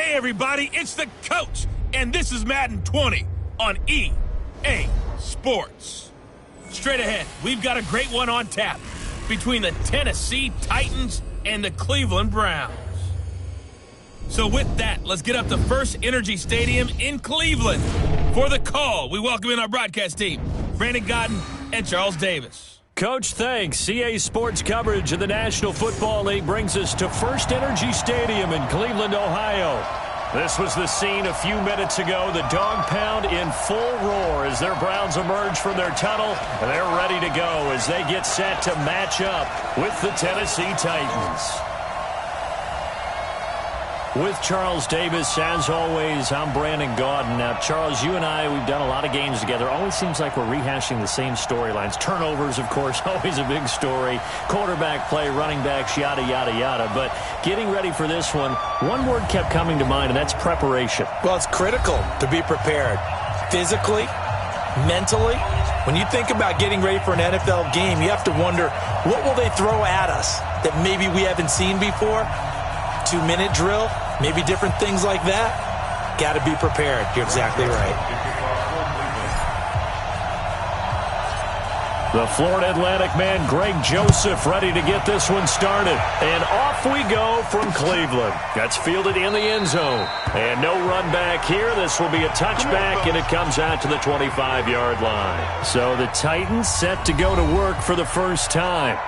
Hey everybody, it's the coach, and this is Madden 20 on EA Sports. Straight ahead, we've got a great one on tap between the Tennessee Titans and the Cleveland Browns. So with that, let's get up to First Energy Stadium in Cleveland. For the call, we welcome in our broadcast team, Brandon Godden and Charles Davis. Coach, thanks. EA Sports coverage of the National Football League brings us to First Energy Stadium in Cleveland, Ohio. This was the scene a few minutes ago. The dog pound in full roar as their Browns emerge from their tunnel. And they're ready to go as they get set to match up with the Tennessee Titans. With Charles Davis, as always, I'm Brandon Gaudin. Now, Charles, you and I, we've done a lot of games together. Always seems like we're rehashing the same storylines. Turnovers, of course, always a big story. Quarterback play, running backs, yada, yada, yada. But getting ready for this one word kept coming to mind, and that's preparation. Well, it's critical to be prepared physically, mentally. When you think about getting ready for an NFL game, you have to wonder, what will they throw at us that maybe we haven't seen before? 2-minute drill, maybe different things like that. Got to be prepared. You're exactly right. The Florida Atlantic man, Greg Joseph, ready to get this one started. And off we go from Cleveland. That's fielded in the end zone. And no run back here. This will be a touchback, and it comes out to the 25-yard line. So the Titans set to go to work for the first time.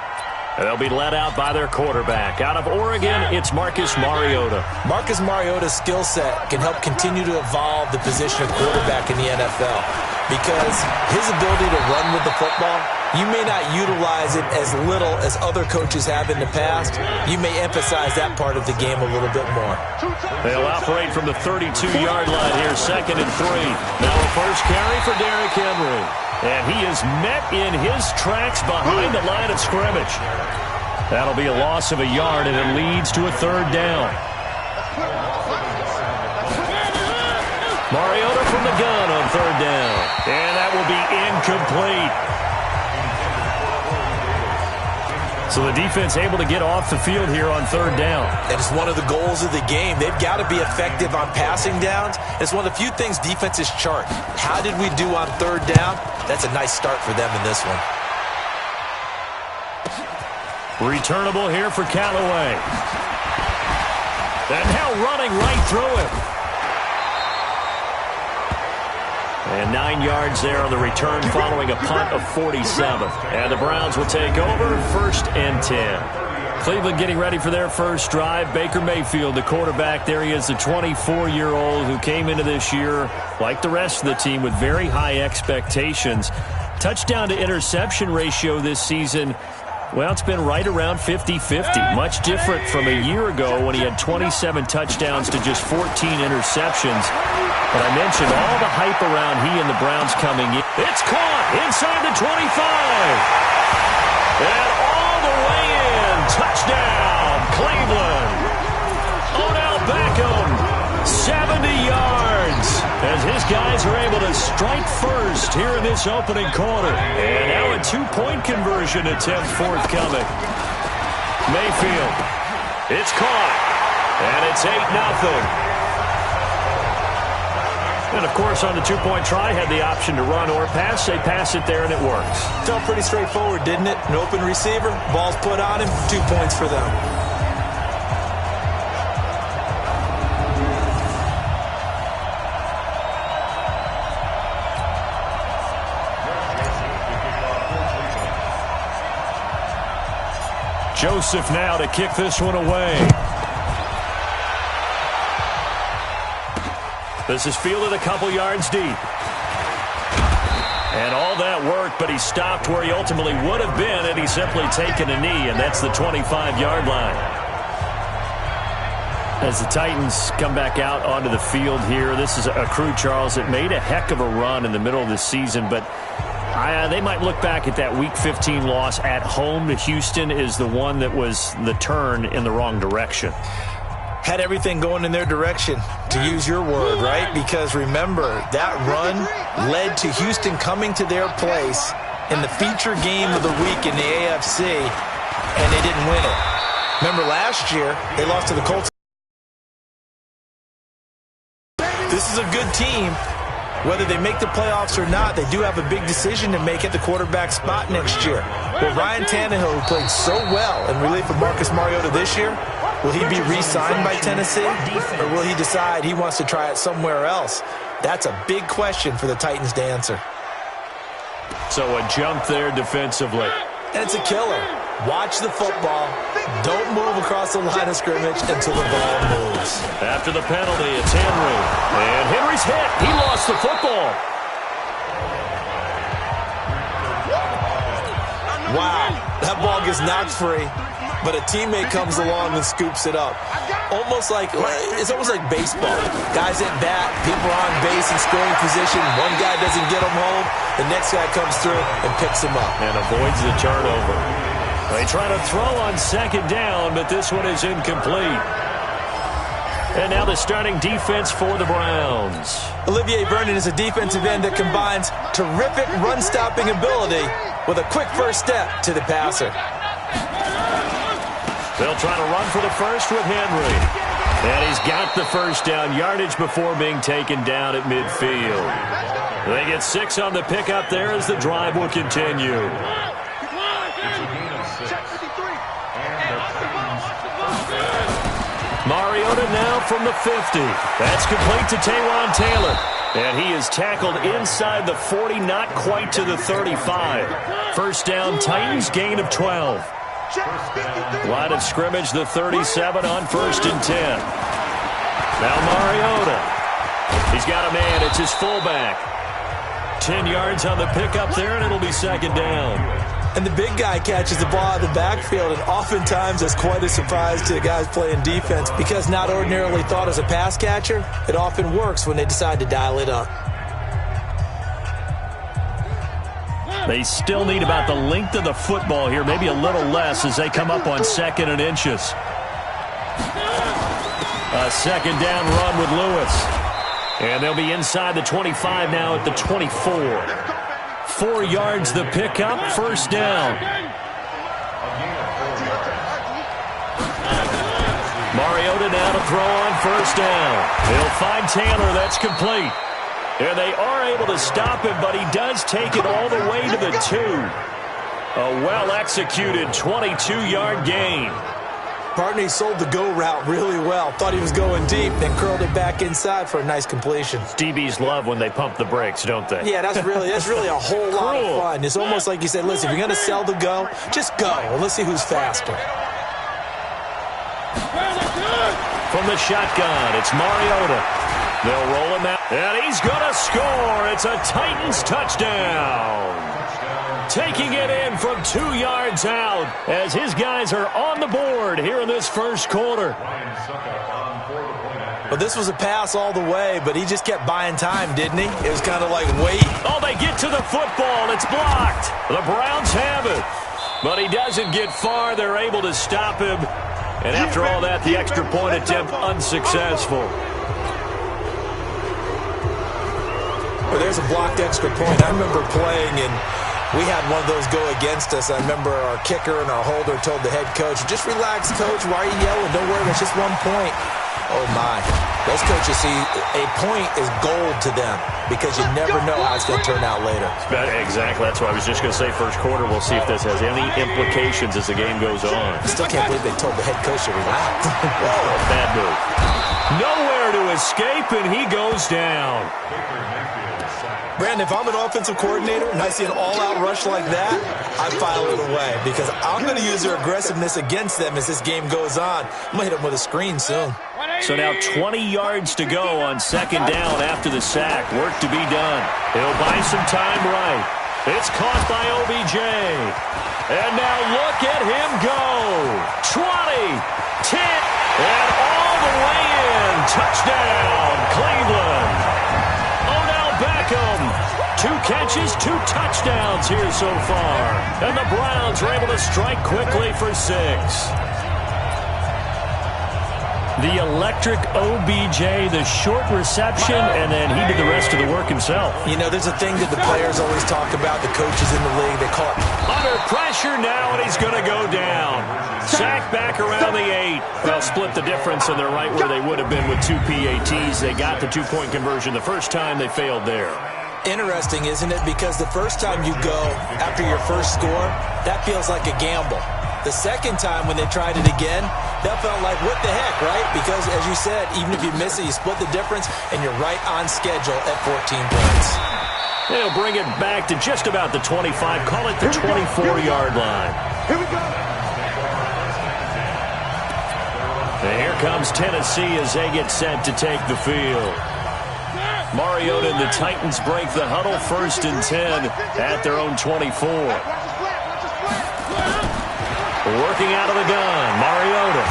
They'll be led out by their quarterback. Out of Oregon, it's Marcus Mariota. Marcus Mariota's skill set can help continue to evolve the position of quarterback in the NFL because his ability to run with the football, you may not utilize it as little as other coaches have in the past. You may emphasize that part of the game a little bit more. They'll operate from the 32-yard line here, 2nd and 3. Now a first carry for Derrick Henry. And he is met in his tracks behind the line of scrimmage. That'll be a loss of a yard, and it leads to a 3rd down. Mariota from the gun on 3rd down. And that will be incomplete. So the defense able to get off the field here on 3rd down. And it's one of the goals of the game. They've got to be effective on passing downs. It's one of the few things defenses chart. How did we do on 3rd down? That's a nice start for them in this one. Returnable here for Callaway. And now running right through him. And 9 yards there on the return following a punt of 47. And the Browns will take over 1st and 10. Cleveland getting ready for their first drive. Baker Mayfield, the quarterback. There he is, the 24-year-old who came into this year, like the rest of the team, with very high expectations. Touchdown to interception ratio this season, well, it's been right around 50-50. Much different from a year ago when he had 27 touchdowns to just 14 interceptions. But I mentioned all the hype around he and the Browns coming in. It's caught inside the 25. And all the way in. Touchdown, Cleveland. Odell Beckham, 70 yards. As his guys are able to strike first here in this opening quarter. And now a 2-point conversion attempt forthcoming. Mayfield. It's caught. And it's 8-0. And, of course, on the 2-point try, had the option to run or pass. They pass it there, and it works. Felt pretty straightforward, didn't it? An open receiver, ball's put on him, 2 points for them. Joseph now to kick this one away. This is fielded a couple yards deep. And all that work, but he stopped where he ultimately would have been had he simply taken a knee, and that's the 25-yard line. As the Titans come back out onto the field here, this is a crew, Charles, that made a heck of a run in the middle of the season, but they might look back at that Week 15 loss at home to Houston as the one that was the turn in the wrong direction. Had everything going in their direction, to use your word, right? Because remember, that run led to Houston coming to their place in the feature game of the week in the AFC, and they didn't win it. Remember last year, they lost to the Colts. This is a good team. Whether they make the playoffs or not, they do have a big decision to make at the quarterback spot next year. Will Ryan Tannehill, who played so well in relief of Marcus Mariota this year, will he be re-signed by Tennessee? Or will he decide he wants to try it somewhere else? That's a big question for the Titans to answer. So a jump there defensively. And it's a killer. Watch the football. Don't move across the line of scrimmage until the ball moves. After the penalty, it's Henry. And Henry's hit. He lost the football. Wow, that ball gets knocked free, but a teammate comes along and scoops it up. It's almost like baseball. Guys at bat, people are on base in scoring position. One guy doesn't get him home. The next guy comes through and picks him up. And avoids the turnover. They try to throw on second down, but this one is incomplete. And now the starting defense for the Browns. Olivier Vernon is a defensive end that combines terrific run-stopping ability with a quick first step to the passer. They'll try to run for the first with Henry. And he's got the first down yardage before being taken down at midfield. They get 6 on the pickup there as the drive will continue. Mariota now from the 50. That's complete to Taywan Taylor. And he is tackled inside the 40, not quite to the 35. First down, Titans, gain of 12. Line of scrimmage, the 37 on 1st and 10. Now Mariota. He's got a man. It's his fullback. 10 yards on the pickup there, and it'll be second down. And the big guy catches the ball out of the backfield, and oftentimes that's quite a surprise to the guys playing defense because not ordinarily thought as a pass catcher, it often works when they decide to dial it up. They still need about the length of the football here, maybe a little less as they come up on 2nd and inches. A second down run with Lewis. And they'll be inside the 25 now at the 24. 4 yards the pickup, first down. Mariota now to throw on first down. He'll find Taylor, that's complete. And they are able to stop him, but he does take it all the way to the 2. A well-executed 22-yard gain. Partney sold the go route really well. Thought he was going deep, then curled it back inside for a nice completion. DBs love when they pump the brakes, don't they? Yeah, that's really a whole lot of fun. It's almost like you said, listen, if you're going to sell the go, just go. Well, let's see who's faster. From the shotgun, it's Mariota. They'll roll him out, and he's going to score. It's a Titans touchdown. Taking it in from 2 yards out as his guys are on the board here in this first quarter. Well, this was a pass all the way, but he just kept buying time, didn't he? It was kind of like, wait. Oh, they get to the football. It's blocked. The Browns have it. But he doesn't get far. They're able to stop him. And after all that, the extra point attempt unsuccessful. Well, there's a blocked extra point. I remember playing, and we had one of those go against us. I remember our kicker and our holder told the head coach, just relax, coach. Why are you yelling? Don't worry, it's just 1 point. Oh, my. Those coaches see a point is gold to them because you never know how it's going to turn out later. Exactly. That's what I was just going to say. First quarter, we'll see if this has any implications as the game goes on. I still can't believe they told the head coach to relax. Bad move. Nowhere to escape, and he goes down. Brandon, if I'm an offensive coordinator and I see an all-out rush like that, I file it away because I'm going to use their aggressiveness against them as this game goes on. I'm going to hit them with a screen soon. So now 20 yards to go on second down after the sack. Work to be done. He'll buy some time right. It's caught by OBJ. And now look at him go. 20, 10, and all the way in. Touchdown, Cleveland. Odell Beckham. 2 catches, 2 touchdowns here so far. And the Browns are able to strike quickly for 6. The electric OBJ, the short reception, and then he did the rest of the work himself. You know, there's a thing that the players always talk about, the coaches in the league, they call it. Under pressure now, and he's going to go down. Sack back around the 8. They'll split the difference, and they're right where they would have been with 2 PATs. They got the 2-point conversion the first time. They failed there. Interesting, isn't it? Because the first time you go after your first score, that feels like a gamble. The second time when they tried it again, that felt like, what the heck, right? Because, as you said, even if you miss it, you split the difference, and you're right on schedule at 14 points. They'll bring it back to just about the 25. Call it the 24-yard line. Here we go. And here comes Tennessee as they get set to take the field. Mariota and the Titans break the huddle, 1st and 10 at their own 24. Working out of the gun, Mariota.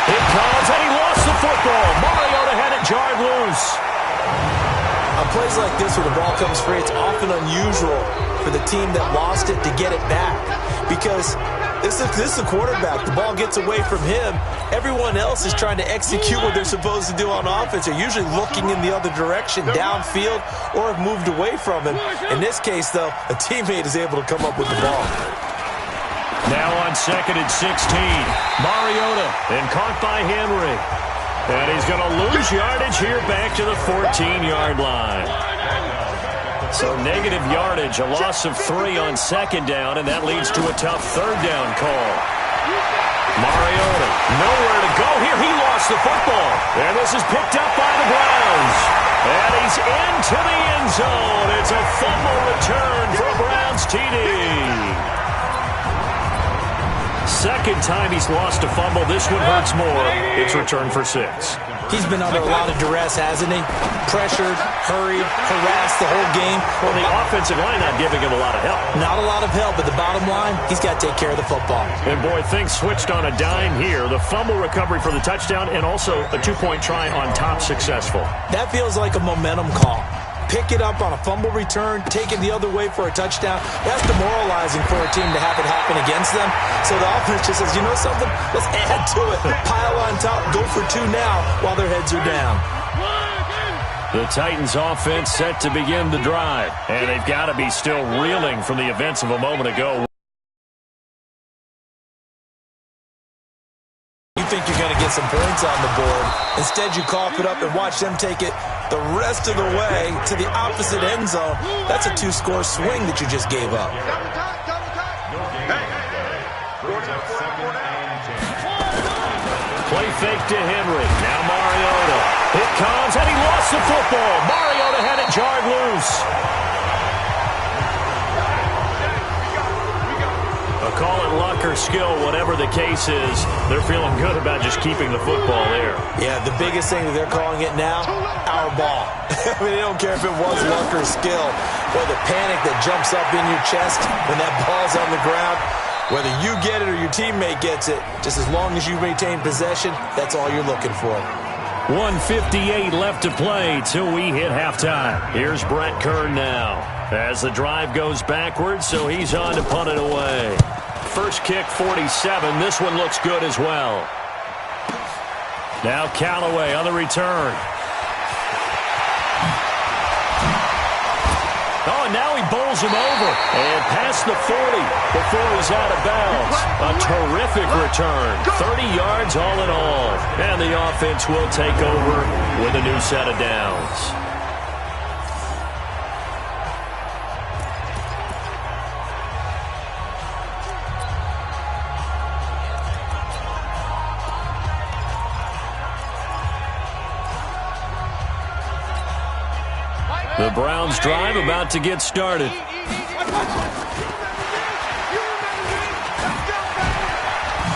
It comes, and he lost the football. Mariota had it jarred loose. On plays like this where the ball comes free, it's often unusual for the team that lost it to get it back. Because this is a quarterback. The ball gets away from him. Everyone else is trying to execute what they're supposed to do on offense. They're usually looking in the other direction, downfield, or have moved away from him. In this case, though, a teammate is able to come up with the ball. Now on 2nd and 16. Mariota, and caught by Henry. And he's going to lose yardage here back to the 14-yard line. So negative yardage, a loss of 3 on 2nd down, and that leads to a tough 3rd down call. Mariota, nowhere to go here. He lost the football. And this is picked up by the Browns. And he's into the end zone. It's a fumble return for a Browns TD. Second time he's lost a fumble. This one hurts more. It's returned for 6. He's been under a lot of duress, hasn't he? Pressured, hurried, harassed the whole game. Well, the offensive line not giving him a lot of help. Not a lot of help, but the bottom line, he's got to take care of the football. And, boy, things switched on a dime here. The fumble recovery for the touchdown and also a 2-point try on top successful. That feels like a momentum call. Pick it up on a fumble return, take it the other way for a touchdown. That's demoralizing for a team to have it happen against them. So the offense just says, you know something? Let's add to it. Pile on top, go for 2 now while their heads are down. The Titans offense set to begin the drive. And they've got to be still reeling from the events of a moment ago. You think you're going to get some points on the board. Instead, you cough it up and watch them take it the rest of the way to the opposite end zone. That's a 2-score swing that you just gave up. Play fake to Henry. Now Mariota. It comes, and he lost the football. Mariota had it jarred loose. Call it luck or skill, whatever the case is. They're feeling good about just keeping the football there. Yeah, the biggest thing that they're calling it now, our ball. I mean, they don't care if it was luck or skill. Or the panic that jumps up in your chest when that ball's on the ground. Whether you get it or your teammate gets it, just as long as you maintain possession, that's all you're looking for. 1:58 left to play till we hit halftime. Here's Brett Kern now as the drive goes backwards, so he's on to punt it away. First kick, 47. This one looks good as well. Now Callaway on the return. Oh, and now he bowls him over and past the 40 before he's out of bounds. A terrific return. 30 yards all in all. And the offense will take over with a new set of downs. The Browns drive about to get started.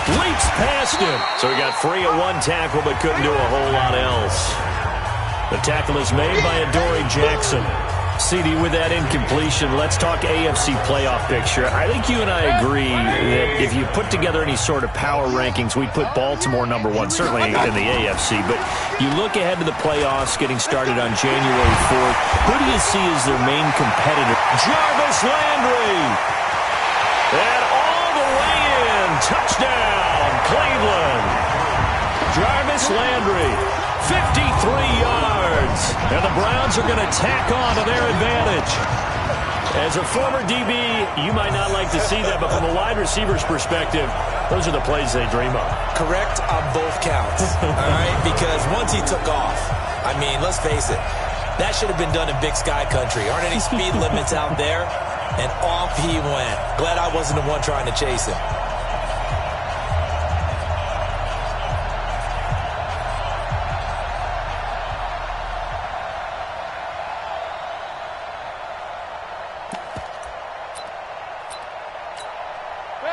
Leaps past him. So he got free of one tackle but couldn't do a whole lot else. The tackle is made by Adoree Jackson. CD, with that incompletion, let's talk AFC playoff picture. I think you and I agree that if you put together any sort of power rankings, we'd put Baltimore number 1, certainly in the AFC. But you look ahead to the playoffs getting started on January 4th. Who do you see as their main competitor? Jarvis Landry. And all the way in. Touchdown, Cleveland. Jarvis Landry, 53 yards. And the Browns are going to tack on to their advantage. As a former DB, you might not like to see that, but from a wide receiver's perspective, those are the plays they dream of. Correct on both counts, all right? Because once he took off, I mean, let's face it, that should have been done in Big Sky Country. Aren't any speed limits out there? And off he went. Glad I wasn't the one trying to chase him.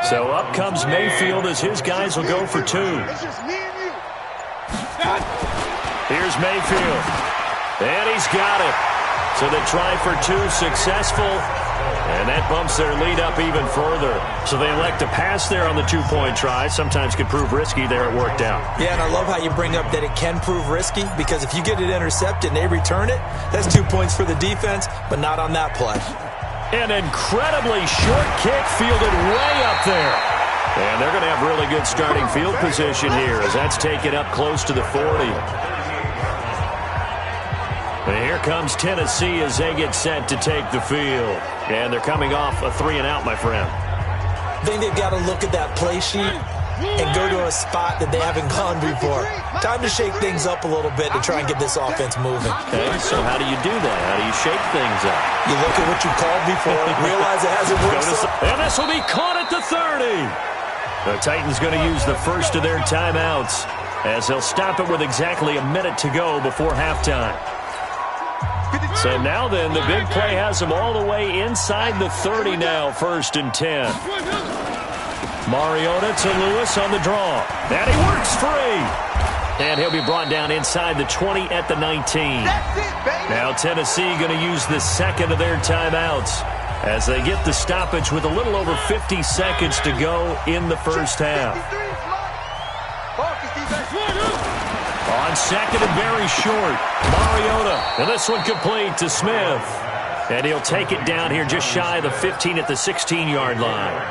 So up comes Mayfield as his guys will go for two. Here's Mayfield. And he's got it. So they try for two, successful. And that bumps their lead up even further. So they elect to pass there on the two-point try. Sometimes could prove risky. There it worked out. Yeah, and I love how you bring up that it can prove risky, because if you get it intercepted and they return it, that's 2 points for the defense, but not on that play. An incredibly short kick fielded way up there. And they're going to have really good starting field position here as that's taken up close to the 40. And here comes Tennessee as they get set to take the field. And they're coming off a 3-and-out, my friend. I think they've got to look at that play sheet and go to a spot that they haven't gone before. Time to shake things up a little bit to try and get this offense moving. Okay, so how do you do that? How do you shake things up? You look at what you called before, realize it hasn't worked. And this will be caught at the 30. The Titans going to use the first of their timeouts as they'll stop it with exactly a minute to go before halftime. So now then, the big play has them all the way inside the 30 now, 1st and 10. Mariota to Lewis on the draw. And he works free. And he'll be brought down inside the 20 at the 19. Now Tennessee going to use the second of their timeouts as they get the stoppage with a little over 50 seconds to go in the first half. On second and very short, Mariota. And this one complete to Smith. And he'll take it down here just shy of the 15 at the 16-yard line.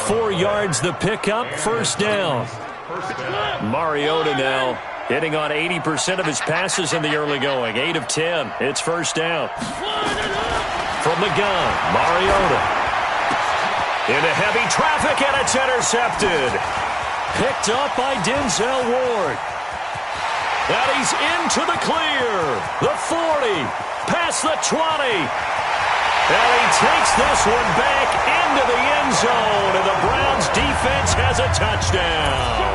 4 yards the pickup, first down. Mariota now hitting on 80% of his passes in the early going. 8 of 10. It's first down. From the gun, Mariota. Into heavy traffic, and it's intercepted. Picked up by Denzel Ward. And he's into the clear. The 40, past the 20. And he takes this one back into the end zone, and the Browns defense has a touchdown.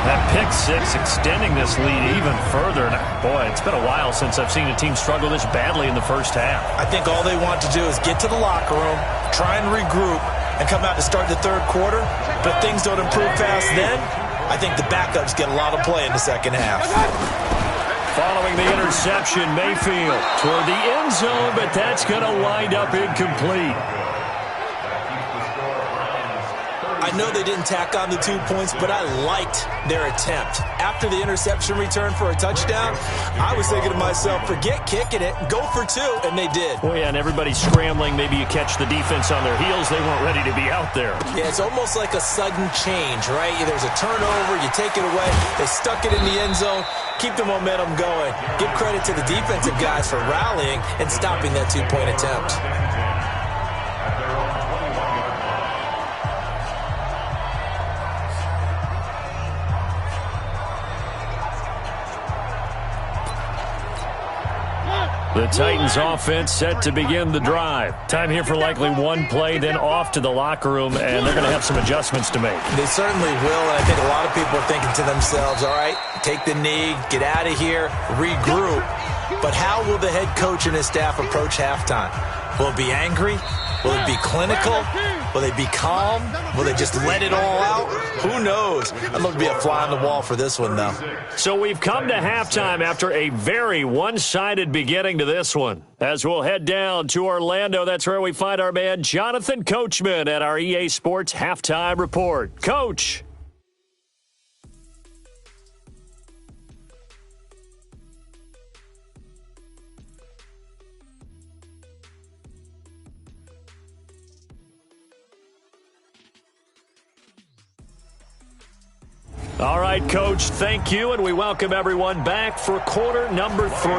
That pick six extending this lead even further. And boy, it's been a while since I've seen a team struggle this badly in the first half. I think all they want to do is get to the locker room, try and regroup, and come out to start the third quarter. But things don't improve fast then. I think the backups get a lot of play in the second half. Following the interception, Mayfield toward the end zone, but that's going to wind up incomplete. I know they didn't tack on the 2 points, but I liked their attempt. After the interception return for a touchdown, I was thinking to myself, forget kicking it, go for two, and they did. Well, yeah, and everybody's scrambling. Maybe you catch the defense on their heels. They weren't ready to be out there. Yeah, it's almost like a sudden change, right? There's a turnover, you take it away, they stuck it in the end zone, keep the momentum going. Give credit to the defensive guys for rallying and stopping that 2-point attempt. The Titans offense set to begin the drive. Time here for likely one play, then off to the locker room, and they're going to have some adjustments to make. They certainly will, and I think a lot of people are thinking to themselves, all right, take the knee, get out of here, regroup. But how will the head coach and his staff approach halftime? Will it be angry? Will it be clinical? Will they be calm? Will they just let it all out? Who knows? I'd love to be a fly on the wall for this one, though. So we've come to halftime after a very one-sided beginning to this one. As we'll head down to Orlando, that's where we find our man Jonathan Coachman at our EA Sports Halftime Report. Coach. All right, Coach, thank you, and we welcome everyone back for quarter number 3.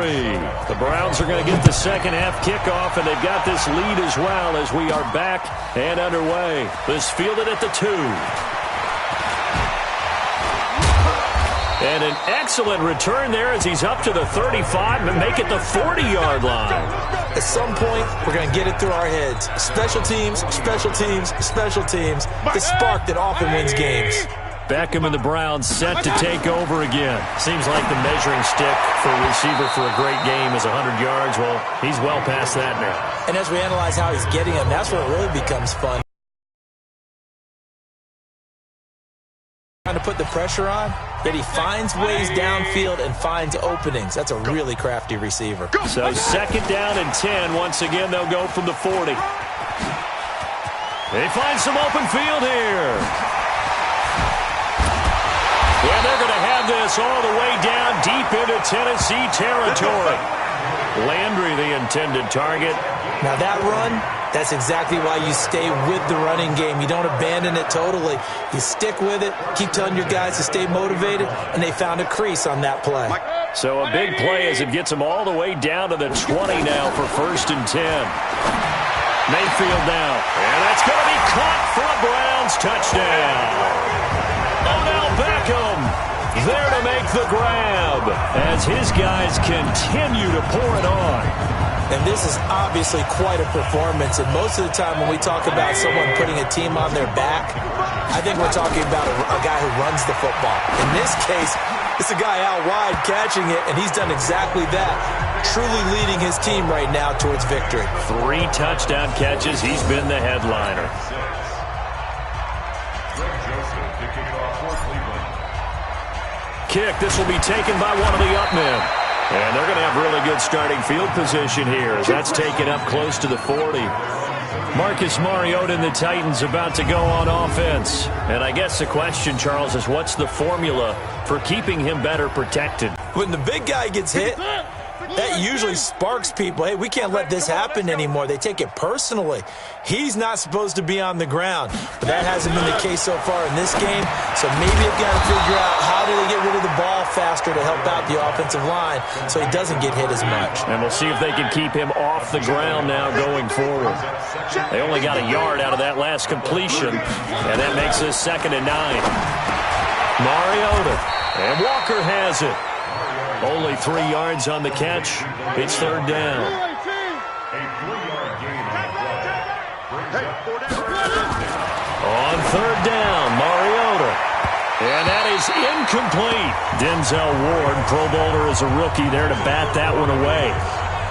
The Browns are going to get the second half kickoff, and they've got this lead as well as we are back and underway. This fielded at the 2. And an excellent return there as he's up to the 35 and make it the 40-yard line. At some point, we're going to get it through our heads. Special teams, special teams, special teams. The spark that often wins games. Beckham and the Browns set to take over again. Seems like the measuring stick for a receiver for a great game is 100 yards. Well, he's well past that now. And as we analyze how he's getting them, that's where it really becomes fun. Trying to put the pressure on, yet he finds ways downfield and finds openings. That's a really crafty receiver. So second down and 10. Once again, they'll go from the 40. They find some open field here. And they're going to have this all the way down deep into Tennessee territory. Landry, the intended target. Now that run, that's exactly why you stay with the running game. You don't abandon it totally. You stick with it, keep telling your guys to stay motivated, and they found a crease on that play. So a big play as it gets them all the way down to the 20 now for first and 10. Mayfield now. And that's going to be caught for a Browns touchdown. Odell Beckham there to make the grab as his guys continue to pour it on. And this is obviously quite a performance. And most of the time when we talk about someone putting a team on their back, I think we're talking about a guy who runs the football. In this case, it's a guy out wide catching it, and he's done exactly that. Truly leading his team right now towards victory. 3 touchdown catches. He's been the headliner. Kick. This will be taken by one of the up men. And they're going to have really good starting field position here as that's taken up close to the 40. Marcus Mariota and the Titans about to go on offense. And I guess the question, Charles, is what's the formula for keeping him better protected? When the big guy gets hit, that usually sparks people. Hey, we can't let this happen anymore. They take it personally. He's not supposed to be on the ground, but that hasn't been the case so far in this game. So maybe they've got to figure out how do they get rid of the ball faster to help out the offensive line so he doesn't get hit as much. And we'll see if they can keep him off the ground now going forward. They only got a yard out of that last completion, and that makes this second and 9. Mariota, and Walker has it. Only 3 yards on the catch. It's third down. On third down, Mariota. And that is incomplete. Denzel Ward, Pro Bowler as a rookie there to bat that one away.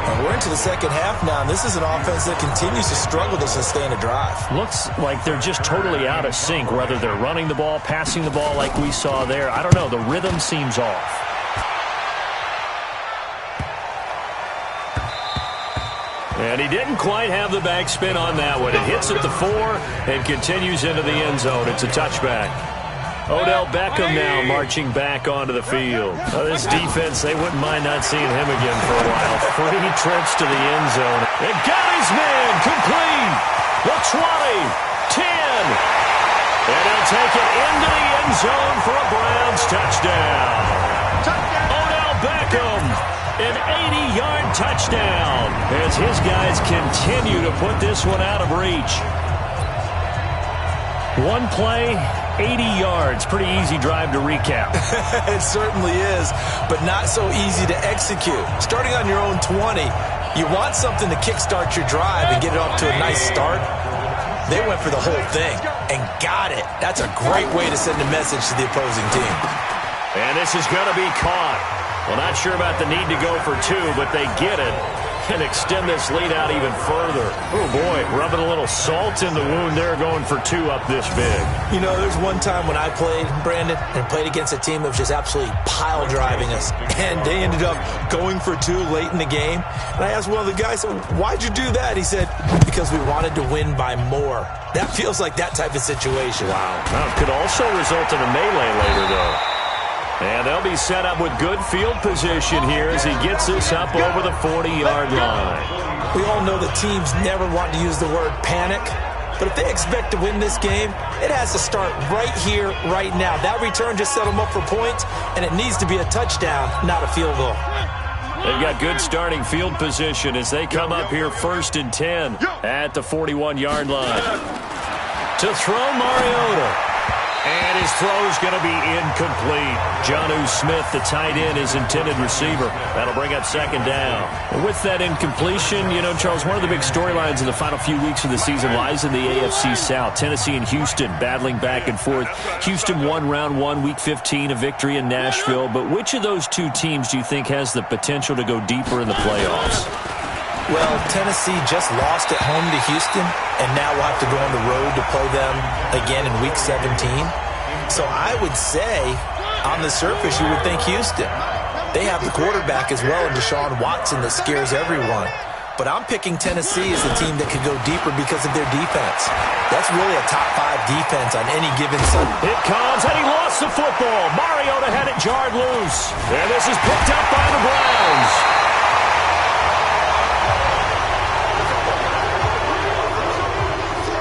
And we're into the second half now, and this is an offense that continues to struggle to sustain a drive. Looks like they're just totally out of sync, whether they're running the ball, passing the ball like we saw there. I don't know. The rhythm seems off. And he didn't quite have the backspin on that one. It hits at the 4 and continues into the end zone. It's a touchback. Odell Beckham now marching back onto the field. This defense, they wouldn't mind not seeing him again for a while. 3 trips to the end zone. And got his man complete. The 20, 10. And he'll take it into the end zone for a Browns touchdown. Odell Beckham. An 80-yard touchdown as his guys continue to put this one out of reach. One play, 80 yards. Pretty easy drive to recap. It certainly is, but not so easy to execute. Starting on your own 20, you want something to kickstart your drive and get it off to a nice start. They went for the whole thing and got it. That's a great way to send a message to the opposing team. And this is going to be caught. Well, not sure about the need to go for 2, but they get it and extend this lead out even further. Oh, boy, rubbing a little salt in the wound there, going for 2 up this big. You know, there's one time when I played, Brandon, and played against a team that was just absolutely pile driving us, and they ended up going for 2 late in the game. And I asked one of the guys, why'd you do that? He said, because we wanted to win by more. That feels like that type of situation. Wow. Now, it could also result in a melee later, though. And they'll be set up with good field position here as he gets this up over the 40-yard line. We all know that teams never want to use the word panic, But if they expect to win this game, it has to start right here, right now. That return just set them up for points, and it needs to be a touchdown, not a field goal. They've got good starting field position as they come up here 1st and 10 at the 41-yard line. To throw, Mariota. And his throw's going to be incomplete. Jonnu Smith, the tight end, his intended receiver. That'll bring up 2nd down. And with that incompletion, you know, Charles, one of the big storylines in the final few weeks of the season lies in the AFC South. Tennessee and Houston battling back and forth. Houston won round 1, week 15, a victory in Nashville. But which of those two teams do you think has the potential to go deeper in the playoffs? Well, Tennessee just lost at home to Houston, and now we'll have to go on the road to play them again in Week 17. So I would say, on the surface, you would think Houston. They have the quarterback as well in Deshaun Watson that scares everyone. But I'm picking Tennessee as the team that could go deeper because of their defense. That's really a top 5 defense on any given Sunday. It comes, and he lost the football. Mariota had it jarred loose. And this is picked up by the Browns.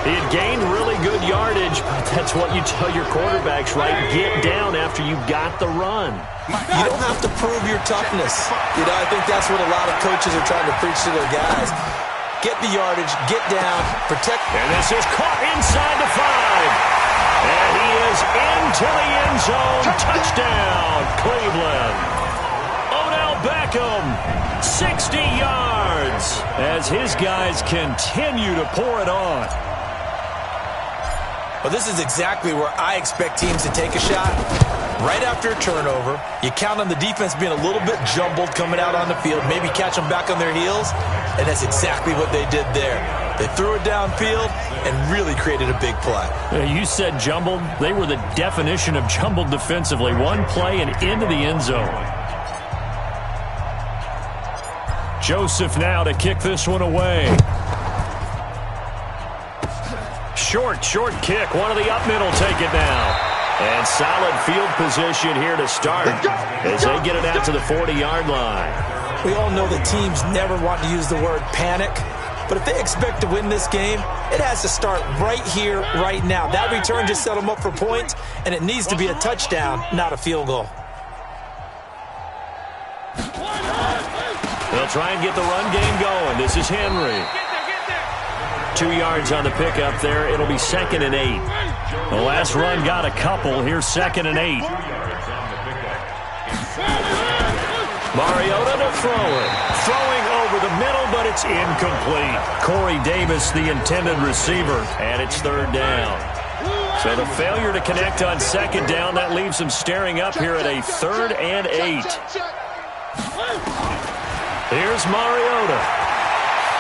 He had gained really good yardage, but that's what you tell your quarterbacks, right? Get down after you got the run. You don't have to prove your toughness. You know, I think that's what a lot of coaches are trying to preach to their guys. Get the yardage, get down, protect. And this is caught inside the 5. And he is into the end zone. Touchdown, Cleveland. Odell Beckham, 60 yards, as his guys continue to pour it on. Well, this is exactly where I expect teams to take a shot. Right after a turnover, you count on the defense being a little bit jumbled coming out on the field, maybe catch them back on their heels, and that's exactly what they did there. They threw it downfield and really created a big play. You said jumbled. They were the definition of jumbled defensively. One play and into the end zone. Joseph now to kick this one away. Short kick. One of the up middle take it now. And solid field position here to start as they get it out to the 40-yard line. We all know that teams never want to use the word panic, but if they expect to win this game, it has to start right here, right now. That return just set them up for points, and it needs to be a touchdown, not a field goal. They'll try and get the run game going. This is Henry. 2 yards on the pickup there. It'll be 2nd and 8. The last run got a couple. Here's 2nd and 8. Mariota to throw it. Throwing over the middle, but it's incomplete. Corey Davis, the intended receiver, and it's 3rd down. So the failure to connect on 2nd down, that leaves them staring up here at a 3rd and 8. Here's Mariota.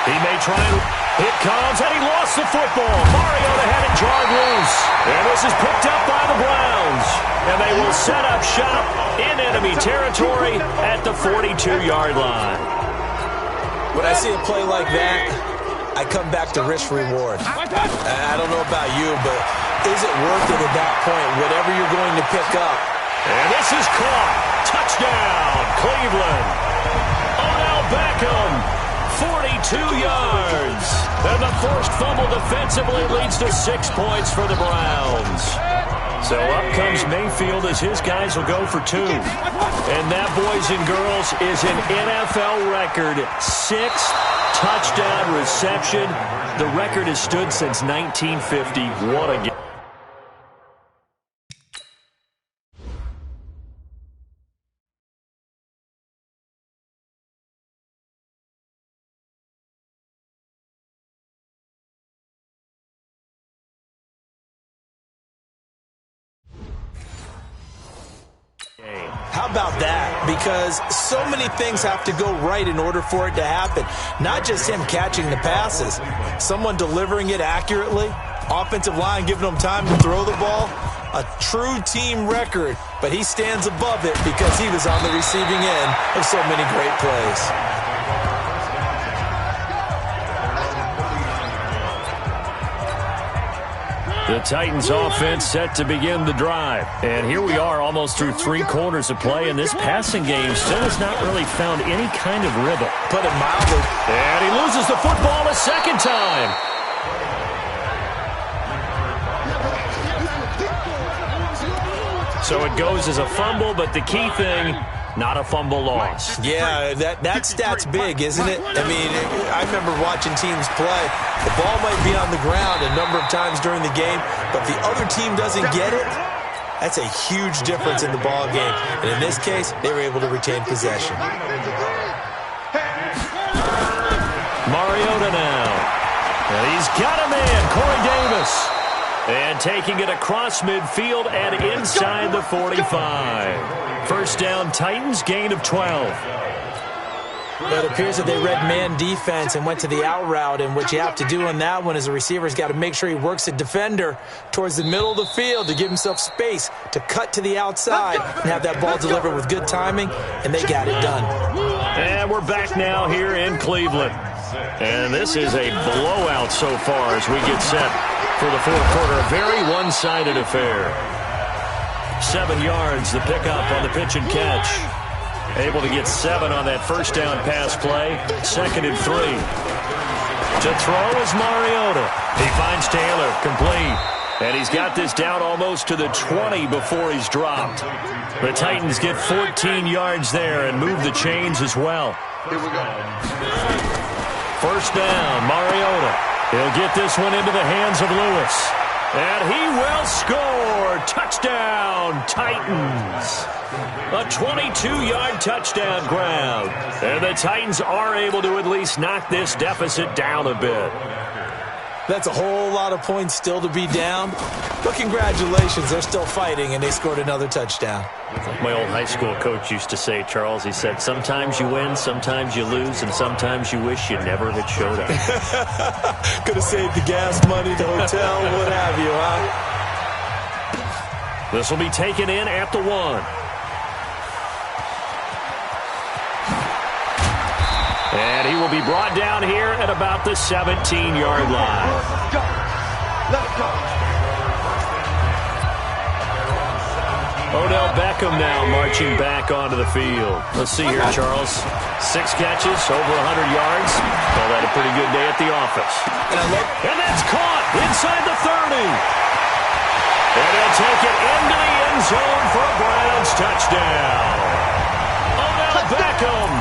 He may try and... It comes, and he lost the football. Mariota had it jarred loose. And this is picked up by the Browns. And they will set up shop in enemy territory at the 42-yard line. When I see a play like that, I come back to risk-reward. I don't know about you, but is it worth it at that point, whatever you're going to pick up? And this is caught. Touchdown, Cleveland. Odell Beckham. 42 yards. And the forced fumble defensively leads to 6 points for the Browns. So up comes Mayfield as his guys will go for 2. And that, boys and girls, is an NFL record. 6th touchdown reception. The record has stood since 1950. What a game. How about that? Because so many things have to go right in order for it to happen. Not just him catching the passes, someone delivering it accurately, offensive line giving him time to throw the ball. A true team record, but he stands above it because he was on the receiving end of so many great plays. The Titans offense set to begin the drive. And here we are almost through 3 quarters of play, and this passing game still has not really found any kind of rhythm. Put it mildly. And he loses the football a second time. So it goes as a fumble, but the key thing, not a fumble loss. Yeah, that stat's big, isn't it? I mean, I remember watching teams play. The ball might be on the ground a number of times during the game, but if the other team doesn't get it, that's a huge difference in the ball game. And in this case, they were able to retain possession. Mariota now. And he's got him in, Corey Davis. And taking it across midfield and inside the 45. First down, Titans, gain of 12. But it appears that they read man defense and went to the out route, and what you have to do on that one is the receiver's got to make sure he works the defender towards the middle of the field to give himself space to cut to the outside and have that ball delivered with good timing, and they got it done. And we're back now here in Cleveland. And this is a blowout so far as we get set for the fourth quarter. A very one-sided affair. 7 yards, the pickup on the pitch and catch. Able to get 7 on that first down pass play. 2nd and 3. To throw is Mariota. He finds Taylor, complete. And he's got this down almost to the 20 before he's dropped. The Titans get 14 yards there and move the chains as well. Here we go. First down, Mariota. He'll get this one into the hands of Lewis. And he will score. Touchdown, Titans. A 22-yard touchdown grab. And the Titans are able to at least knock this deficit down a bit. That's a whole lot of points still to be down. But congratulations, they're still fighting, and they scored another touchdown. Like my old high school coach used to say, Charles, he said, sometimes you win, sometimes you lose, and sometimes you wish you never had showed up. Could have saved the gas money, the hotel, what have you, huh? This will be taken in at the 1. And he will be brought down here at about the 17-yard line. Odell Beckham now marching back onto the field. Let's see here, Charles. 6 catches, over 100 yards. Call that a pretty good day at the office. And that's caught inside the 30. And he'll take it into the end zone for a Browns touchdown. Odell Beckham.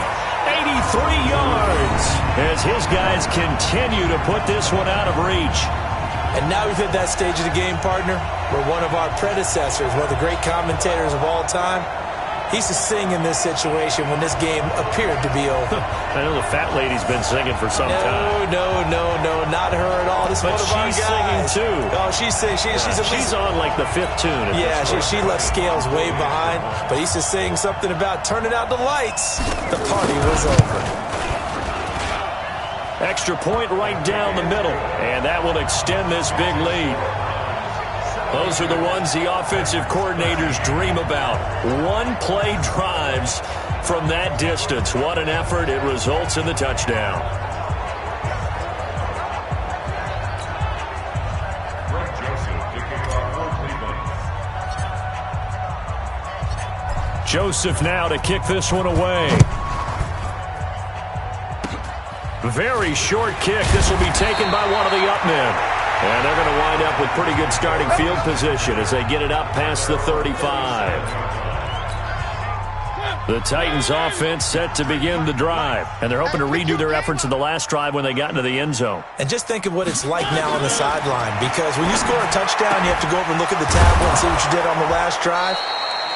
83 yards as his guys continue to put this one out of reach. And now we've hit that stage of the game, partner, where one of our predecessors, one of the great commentators of all time, he used to sing in this situation when this game appeared to be over. I know the fat lady's been singing for some time. No, not her at all. This is one of our guys. She's singing too. Oh, she's singing. She's on like the 5th tune. Yeah, she left Scales way behind, but he used to sing something about turning out the lights. The party was over. Extra point right down the middle, and that will extend this big lead. Those are the ones the offensive coordinators dream about. One-play drives from that distance. What an effort. It results in the touchdown. Joseph now to kick this one away. Very short kick. This will be taken by one of the up men. And they're going to wind up with pretty good starting field position as they get it up past the 35. The Titans offense set to begin the drive. And they're hoping to redo their efforts in the last drive when they got into the end zone. And just think of what it's like now on the sideline. Because when you score a touchdown, you have to go over and look at the tablet and see what you did on the last drive.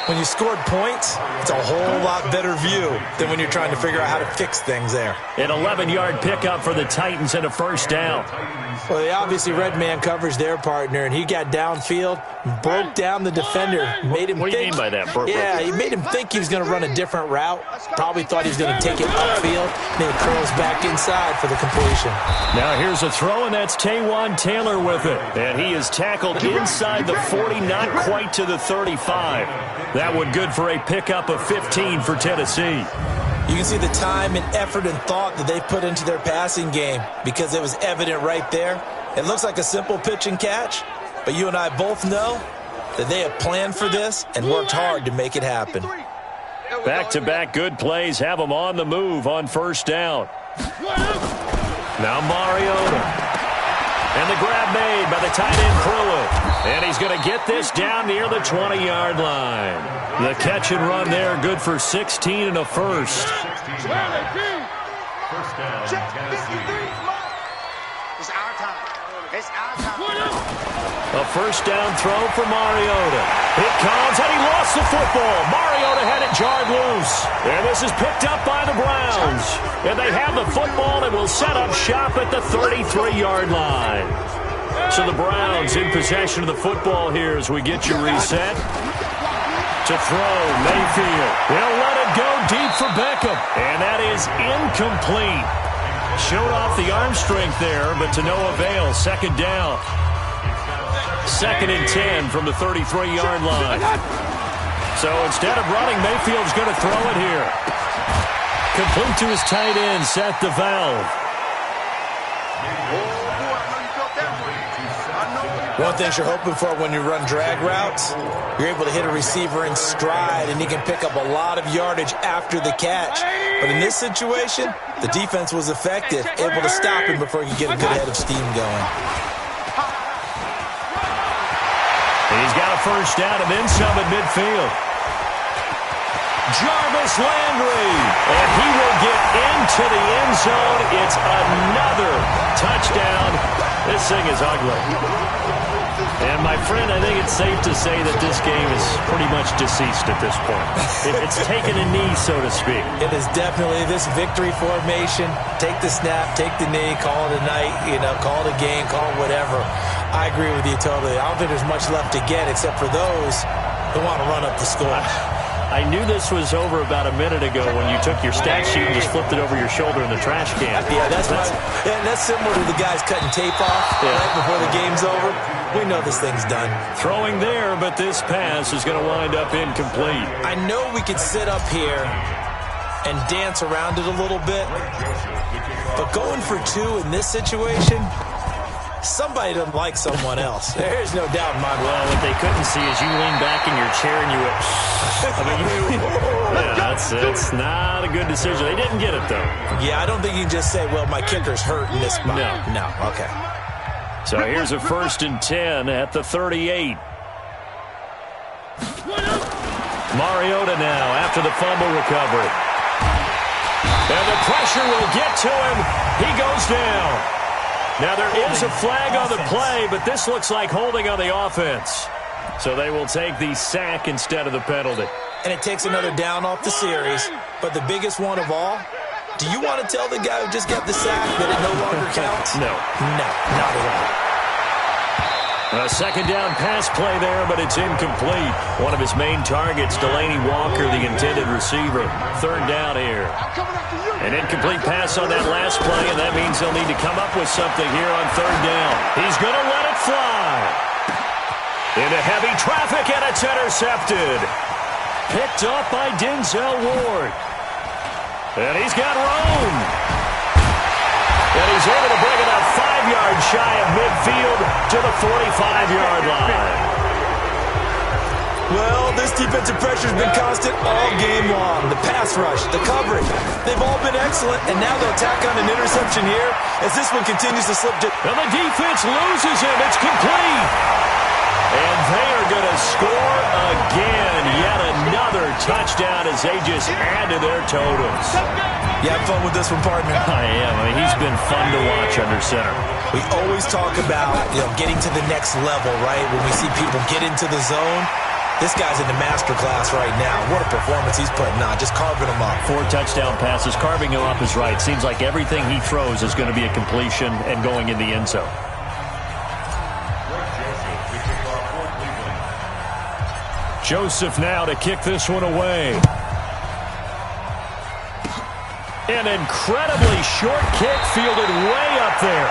When you scored points, it's a whole lot better view than when you're trying to figure out how to fix things there. An 11-yard pickup for the Titans and a first down. Well, they obviously read man coverage their partner, and he got downfield, broke down the defender, made him What do you mean by that? Yeah, he made him think he was going to run a different route. Probably thought he was going to take it upfield. Then he curls back inside for the completion. Now here's a throw, and that's Taywan Taylor with it. And he is tackled inside the 40, not quite to the 35. That one good for a pickup of 15 for Tennessee. You can see the time and effort and thought that they put into their passing game because it was evident right there. It looks like a simple pitch and catch, but you and I both know that they have planned for this and worked hard to make it happen. Back-to-back good plays have them on the move on first down. Now Mariota. And the grab made by the tight end Pruitt. And he's going to get this down near the 20-yard line. The catch and run there, good for 16 and a first. First down, Tennessee. It's our time. It's our time. A first down throw for Mariota. It comes, and he lost the football. Mariota had it jarred loose. And this is picked up by the Browns. And they have the football and will set up shop at the 33-yard line. So the Browns in possession of the football here as we get you reset. To throw, Mayfield. He'll let it go deep for Beckham. And that is incomplete. Showed off the arm strength there, but to no avail. Second down. Second and 10 from the 33-yard line. So instead of running, Mayfield's going to throw it here. Complete to his tight end, Seth DeValve. One thing you're hoping for when you run drag routes, you're able to hit a receiver in stride, and he can pick up a lot of yardage after the catch. But in this situation, the defense was effective, able to stop him before he could get a good head of steam going. And he's got a first down and then some at midfield. Jarvis Landry, and he will get into the end zone. It's another touchdown. This thing is ugly. And, my friend, I think it's safe to say that this game is pretty much deceased at this point. It's taken a knee, so to speak. It is definitely this victory formation. Take the snap, take the knee, call it a night, call it a game, call it whatever. I agree with you totally. I don't think there's much left to get except for those who want to run up the score. I knew this was over about a minute ago when you took your stat sheet and just flipped it over your shoulder in the trash can. Yeah, that's similar to the guys cutting tape off right before the game's over. We know this thing's done. Throwing there, but this pass is going to wind up incomplete. I know we could sit up here and dance around it a little bit, but going for two in this situation, somebody doesn't like someone else. There's no doubt in my mind. Well, what they couldn't see is you leaned back in your chair and you went, that's not a good decision. They didn't get it, though. Yeah, I don't think you can just say, well, my kicker's hurt in this spot. No, okay. So here's a first and 10 at the 38. Mariota now after the fumble recovery. And the pressure will get to him. He goes down. Now there is a flag on the play, but this looks like holding on the offense. So they will take the sack instead of the penalty. And it takes another down off the series. But the biggest one of all, do you want to tell the guy who just got the sack that it no longer counts? No. No, not at all. A second down pass play there, but it's incomplete. One of his main targets, Delaney Walker, the intended receiver. Third down here. An incomplete pass on that last play, and that means they'll need to come up with something here on third down. He's going to let it fly. Into heavy traffic, and it's intercepted. Picked up by Denzel Ward. And he's got room. And he's able to bring it up 5 yards shy of midfield to the 45-yard line. Well, this defensive pressure has been constant all game long. The pass rush, the coverage, they've all been excellent, and now they'll tack on an interception here as this one continues to slip. And the defense loses him. It's complete. And they are going to score again. Yet another touchdown as they just add to their totals. You have fun with this one, partner? I am. I mean, he's been fun to watch under center. We always talk about, getting to the next level, right? When we see people get into the zone, this guy's in the master class right now. What a performance he's putting on, just carving them up. 4 touchdown passes. Carving him up is right. Seems like everything he throws is going to be a completion and going in the end zone. Joseph now to kick this one away. An incredibly short kick fielded way up there.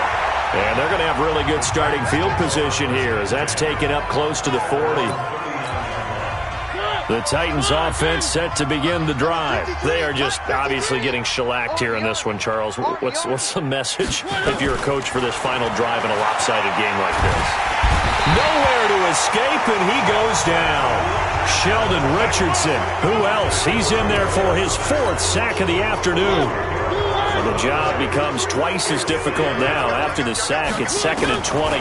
And they're going to have really good starting field position here as that's taken up close to the 40. The Titans offense set to begin the drive. They are just obviously getting shellacked here in this one, Charles. What's the message if you're a coach for this final drive in a lopsided game like this? Nowhere to escape, and he goes down. Sheldon Richardson, who else? He's in there for his 4th sack of the afternoon. And the job becomes twice as difficult now. After the sack, it's 2nd and 20.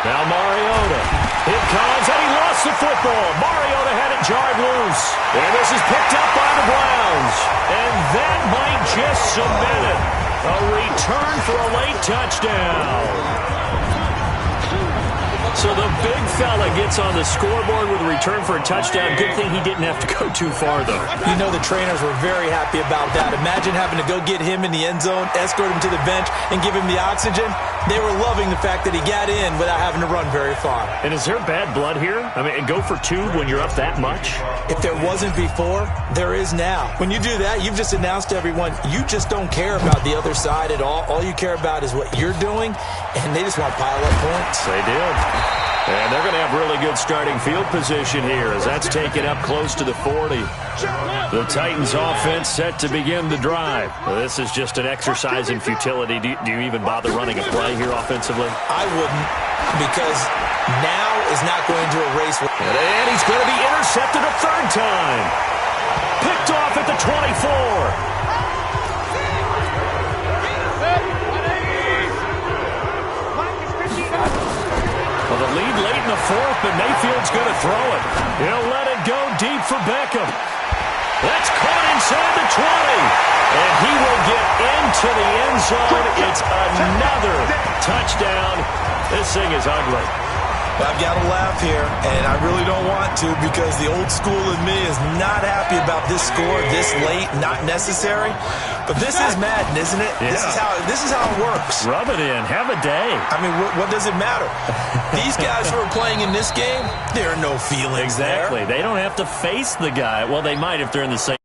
Now Mariota. It comes, and he lost the football. Mariota had it jarred loose. And this is picked up by the Browns. And that might just cement it. A return for a late touchdown. So the big fella gets on the scoreboard with a return for a touchdown. Good thing he didn't have to go too far, though. You know the trainers were very happy about that. Imagine having to go get him in the end zone, escort him to the bench, and give him the oxygen. They were loving the fact that he got in without having to run very far. And is there bad blood here? I mean, go for 2 when you're up that much? If there wasn't before, there is now. When you do that, you've just announced to everyone, you just don't care about the other side at all. All you care about is what you're doing, and they just want to pile up points. They did. And they're going to have really good starting field position here as that's taken up close to the 40. The Titans offense set to begin the drive. This is just an exercise in futility. Do you even bother running a play here offensively? I wouldn't, because now is not going to erase. And he's going to be intercepted a 3rd time. Picked off at the 24. Well, the lead late in the 4th, but Mayfield's going to throw it. He'll let it go deep for Beckham. That's caught inside the 20. And he will get into the end zone. It's another touchdown. This thing is ugly. I've got to laugh here, and I really don't want to because the old school in me is not happy about this score this late, not necessary. But this is Madden, isn't it? Yeah. This is how it works. Rub it in. Have a day. I mean, what does it matter? These guys who are playing in this game, there are no feelings Exactly. there. They don't have to face the guy. Well, they might if they're in the same